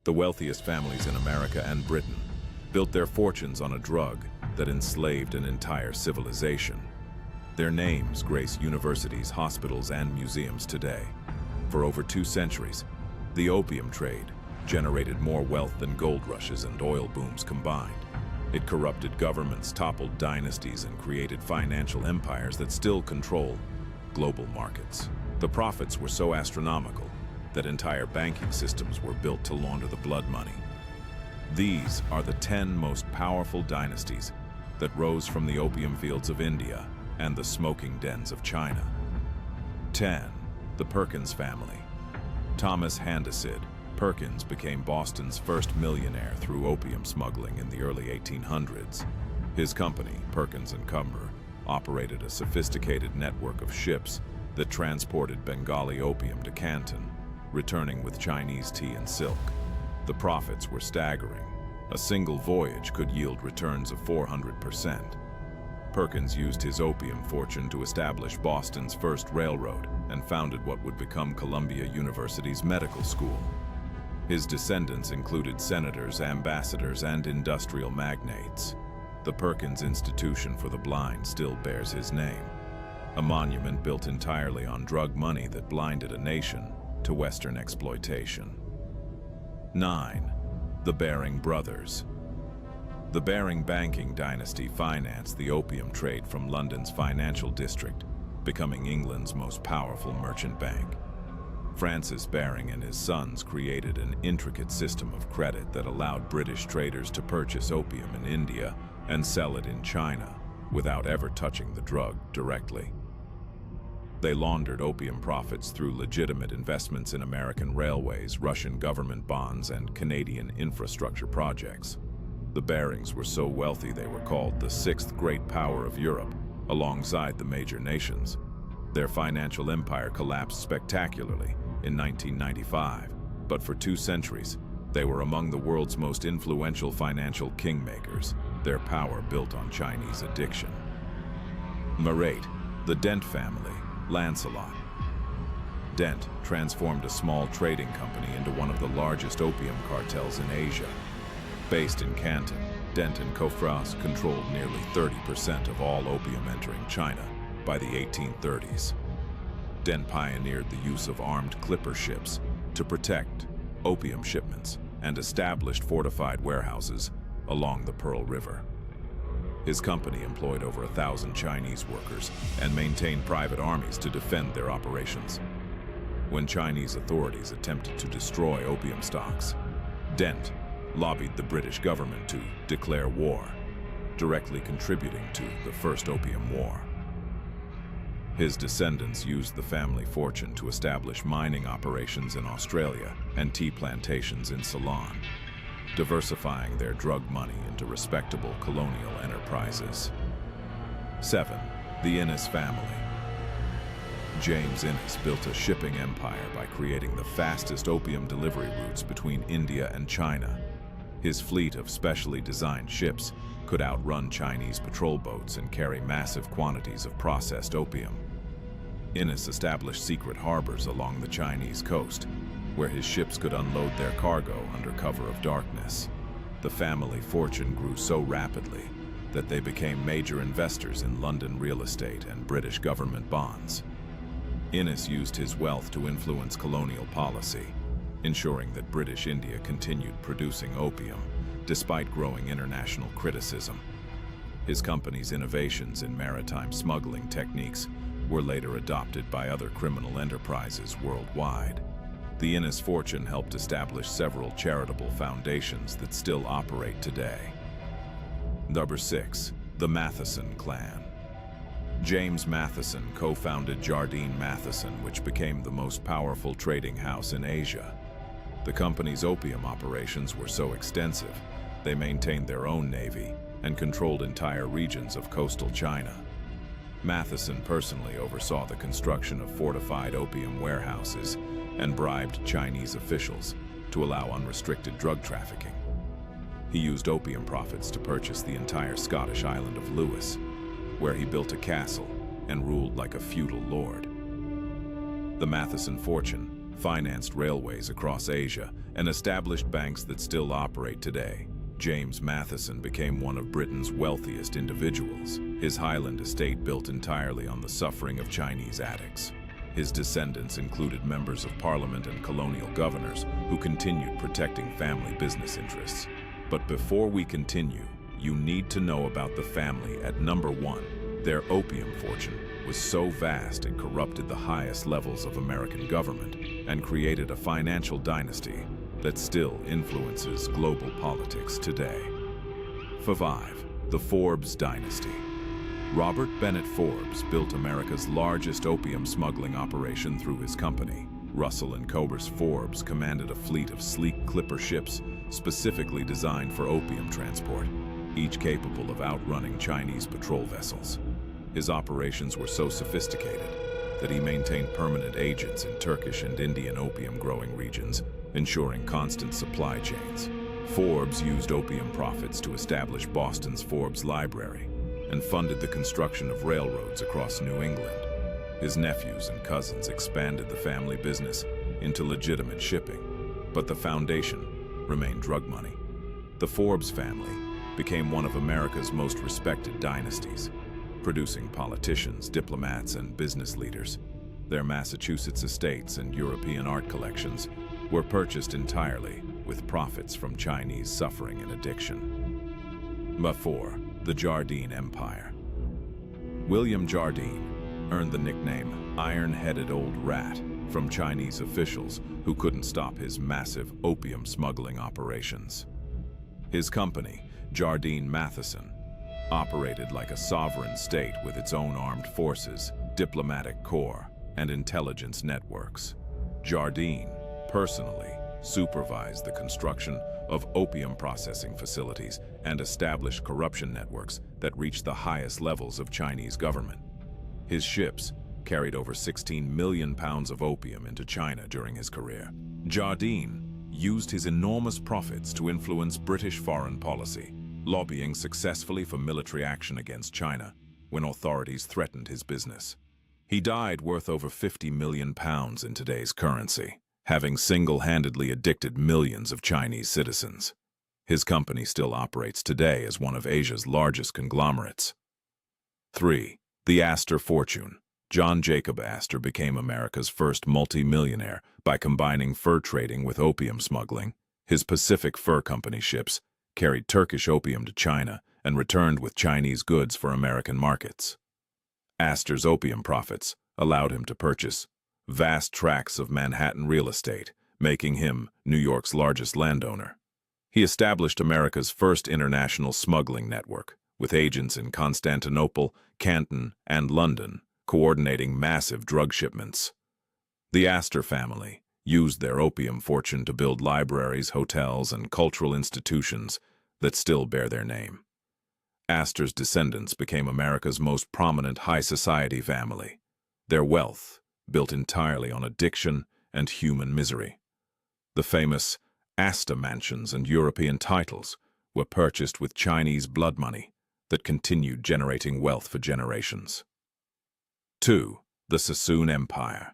The wealthiest families in America and Britain built their fortunes on a drug that enslaved an entire civilization. Their names grace universities, hospitals, and museums today. For over 2 centuries, the opium trade generated more wealth than gold rushes and oil booms combined. It corrupted governments, toppled dynasties, and created financial empires that still control global markets. The profits were so astronomical that entire banking systems were built to launder the blood money. These are the 10 most powerful dynasties that rose from the opium fields of India and the smoking dens of China. 10. The Perkins family. Thomas Handacid Perkins became Boston's first millionaire through opium smuggling in the early 1800s. His company, Perkins & Cumber, operated a sophisticated network of ships that transported Bengali opium to Canton, returning with Chinese tea and silk. The profits were staggering. A single voyage could yield returns of 400%. Perkins used his opium fortune to establish Boston's first railroad and founded what would become Columbia University's medical school. His descendants included senators, ambassadors, and industrial magnates. The Perkins Institution for the Blind still bears his name, a monument built entirely on drug money that blinded a nation to Western exploitation. 9. The Baring brothers. The Baring banking dynasty financed the opium trade from London's financial district, becoming England's most powerful merchant bank. Francis Baring and his sons created an intricate system of credit that allowed British traders to purchase opium in India and sell it in China without ever touching the drug directly. They laundered opium profits through legitimate investments in American railways, Russian government bonds, and Canadian infrastructure projects. The Barings were so wealthy they were called the sixth great power of Europe, alongside the major nations. Their financial empire collapsed spectacularly in 1995, but for 2 centuries, they were among the world's most influential financial kingmakers, their power built on Chinese addiction. Number 8. The Dent family. Lancelot. Dent transformed a small trading company into one of the largest opium cartels in Asia. Based in Canton, Dent and Cofras controlled nearly 30% of all opium entering China by the 1830s. Dent pioneered the use of armed clipper ships to protect opium shipments and established fortified warehouses along the Pearl River. His company employed over 1,000 Chinese workers and maintained private armies to defend their operations. When Chinese authorities attempted to destroy opium stocks, Dent lobbied the British government to declare war, directly contributing to the First Opium War. His descendants used the family fortune to establish mining operations in Australia and tea plantations in Ceylon, diversifying their drug money into respectable colonial enterprises. 7. The Innes family. James Innes built a shipping empire by creating the fastest opium delivery routes between India and China. His fleet of specially designed ships could outrun Chinese patrol boats and carry massive quantities of processed opium. Innes established secret harbors along the Chinese coast, where his ships could unload their cargo under cover of darkness. The family fortune grew so rapidly that they became major investors in London real estate and British government bonds. Innes used his wealth to influence colonial policy, ensuring that British India continued producing opium despite growing international criticism. His company's innovations in maritime smuggling techniques were later adopted by other criminal enterprises worldwide. The Innes fortune helped establish several charitable foundations that still operate today. Number 6. The Matheson clan. James Matheson co-founded Jardine Matheson, which became the most powerful trading house in Asia. The company's opium operations were so extensive, they maintained their own navy and controlled entire regions of coastal China. Matheson personally oversaw the construction of fortified opium warehouses and bribed Chinese officials to allow unrestricted drug trafficking. He used opium profits to purchase the entire Scottish island of Lewis, where he built a castle and ruled like a feudal lord. The Matheson fortune financed railways across Asia, and established banks that still operate today. James Matheson became one of Britain's wealthiest individuals, his Highland estate built entirely on the suffering of Chinese addicts. His descendants included members of Parliament and colonial governors who continued protecting family business interests. But before we continue, you need to know about the family at number 1. Their opium fortune was so vast it corrupted the highest levels of American government and created a financial dynasty that still influences global politics today. 5. The Forbes Dynasty. Robert Bennett Forbes built America's largest opium smuggling operation through his company. Russell and Cobus Forbes commanded a fleet of sleek clipper ships specifically designed for opium transport, each capable of outrunning Chinese patrol vessels. His operations were so sophisticated that he maintained permanent agents in Turkish and Indian opium-growing regions, ensuring constant supply chains. Forbes used opium profits to establish Boston's Forbes Library and funded the construction of railroads across New England. His nephews and cousins expanded the family business into legitimate shipping, but the foundation remained drug money. The Forbes family became one of America's most respected dynasties, producing politicians, diplomats, and business leaders. Their Massachusetts estates and European art collections were purchased entirely with profits from Chinese suffering and addiction. But 4. The Jardine Empire. William Jardine earned the nickname Iron-Headed Old Rat from Chinese officials who couldn't stop his massive opium smuggling operations. His company, Jardine Matheson, operated like a sovereign state with its own armed forces, diplomatic corps, and intelligence networks. Jardine personally supervised the construction of opium processing facilities and established corruption networks that reached the highest levels of Chinese government. His ships carried over 16 million pounds of opium into China during his career. Jardine used his enormous profits to influence British foreign policy, lobbying successfully for military action against China when authorities threatened his business. He died worth over 50 million pounds in today's currency, having single-handedly addicted millions of Chinese citizens. His company still operates today as one of Asia's largest conglomerates. 3. The Astor Fortune. John Jacob Astor became America's first multi-millionaire by combining fur trading with opium smuggling. His Pacific Fur Company ships carried Turkish opium to China and returned with Chinese goods for American markets. Astor's opium profits allowed him to purchase vast tracts of Manhattan real estate, making him New York's largest landowner. He established America's first international smuggling network, with agents in Constantinople, Canton, and London, coordinating massive drug shipments. The Astor family used their opium fortune to build libraries, hotels, and cultural institutions that still bear their name. Astor's descendants became America's most prominent high society family, their wealth built entirely on addiction and human misery. The famous Astor mansions and European titles were purchased with Chinese blood money that continued generating wealth for generations. 2. The Sassoon Empire.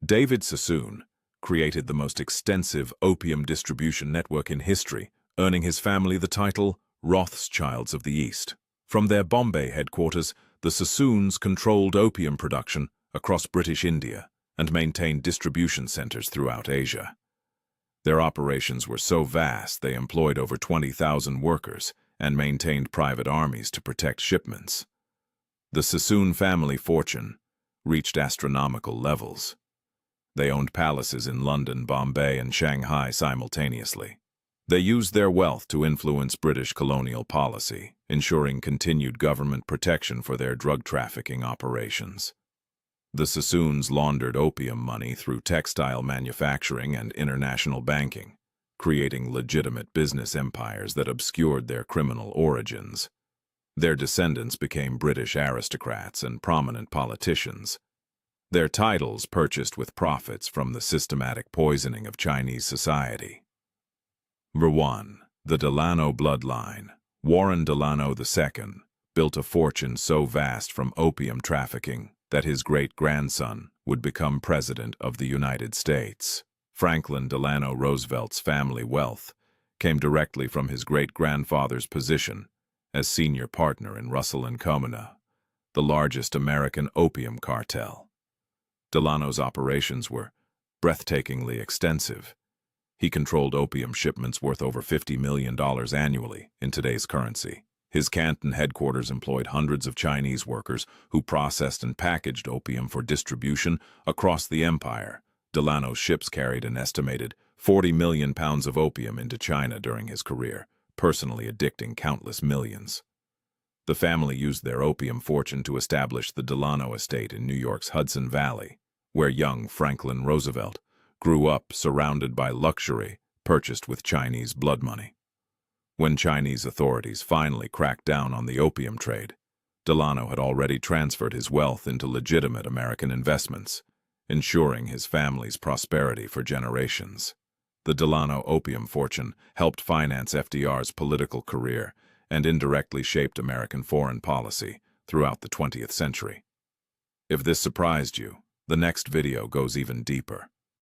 David Sassoon created the most extensive opium distribution network in history, earning his family the title Rothschilds of the East. From their Bombay headquarters, the Sassoons controlled opium production across British India and maintained distribution centers throughout Asia. Their operations were so vast they employed over 20,000 workers and maintained private armies to protect shipments. The Sassoon family fortune reached astronomical levels. They owned palaces in London, Bombay, and Shanghai simultaneously. They used their wealth to influence British colonial policy, ensuring continued government protection for their drug trafficking operations. The Sassoons laundered opium money through textile manufacturing and international banking, creating legitimate business empires that obscured their criminal origins. Their descendants became British aristocrats and prominent politicians, their titles purchased with profits from the systematic poisoning of Chinese society. 1. The Delano bloodline. Warren Delano II built a fortune so vast from opium trafficking that his great-grandson, would become President of the United States. Franklin Delano Roosevelt's family wealth came directly from his great-grandfather's position as senior partner in Russell and Company, the largest American opium cartel. Delano's operations were breathtakingly extensive. He controlled opium shipments worth over $50 million annually in today's currency. His Canton headquarters employed hundreds of Chinese workers who processed and packaged opium for distribution across the empire. Delano's ships carried an estimated 40 million pounds of opium into China during his career, personally addicting countless millions. The family used their opium fortune to establish the Delano estate in New York's Hudson Valley, where young Franklin Roosevelt grew up surrounded by luxury purchased with Chinese blood money. When Chinese authorities finally cracked down on the opium trade, Delano had already transferred his wealth into legitimate American investments, ensuring his family's prosperity for generations. The Delano opium fortune helped finance FDR's political career and indirectly shaped American foreign policy throughout the 20th century. If this surprised you, the next video goes even deeper.